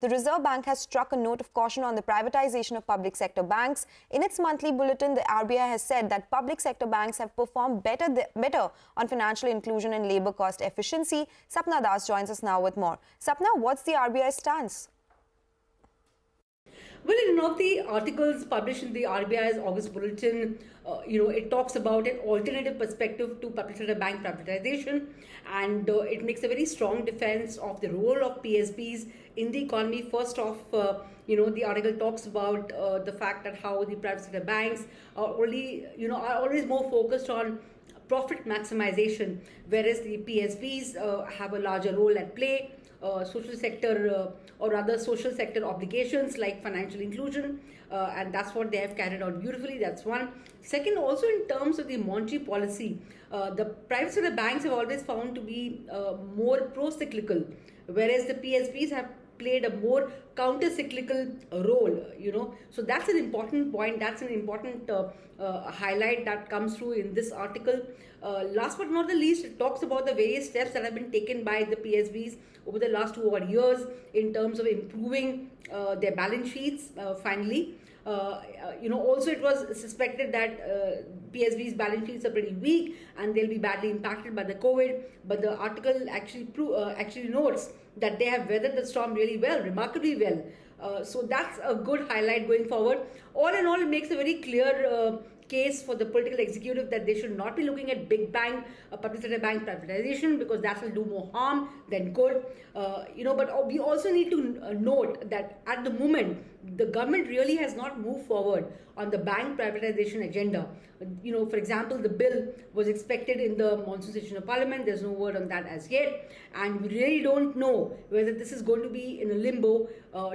The Reserve Bank has struck a note of caution on the privatization of public sector banks. In its monthly bulletin, the RBI has said that public sector banks have performed better on financial inclusion and labor cost efficiency. Sapna Das joins us now with more. Sapna, what's the RBI stance? Well, in one of the articles published in the RBI's August Bulletin, it talks about an alternative perspective to public sector bank privatization, and it makes a very strong defense of the role of PSBs in the economy. First off, the article talks about the fact that how the private sector banks are always more focused on profit maximization, whereas the PSBs have a larger role at play. Social sector or other social sector obligations like financial inclusion, and that's what they have carried out beautifully. That's one. Second, also in terms of the monetary policy, the private sector banks have always found to be more pro-cyclical, whereas the PSBs have played a more counter-cyclical role, So that's an important point. That's an important highlight that comes through in this article. Last but not the least, it talks about the various steps that have been taken by the PSBs over the last 2 odd years in terms of improving their balance sheets, finally. Also it was suspected that PSB's balance sheets are pretty weak and they'll be badly impacted by the COVID. But the article actually notes that they have weathered the storm really well, remarkably well. So that's a good highlight going forward. All in all, it makes a very clear case for the political executive that they should not be looking at big bang public sector bank privatization, because that will do more harm than good. But we also need to note that at the moment the government really has not moved forward on the bank privatization agenda. For example, the bill was expected in the monsoon session of Parliament. There's no word on that as yet, and we really don't know whether this is going to be in a limbo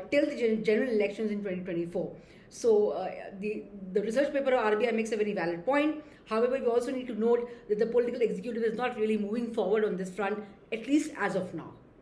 till the general elections in 2024. So the research paper of RBI makes a very valid point. However, we also need to note that the political executive is not really moving forward on this front, at least as of now.